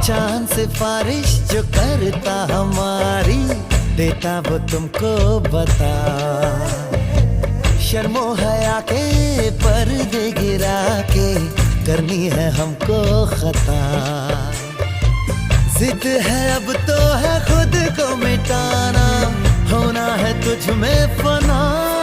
चांद सिफारिश जो करता हमारी, देता वो तुमको बता। शर्मो हया के पर्दे गिरा के करनी है हमको खता। जिद है अब तो है खुद को मिटाना, होना है तुझ में फना।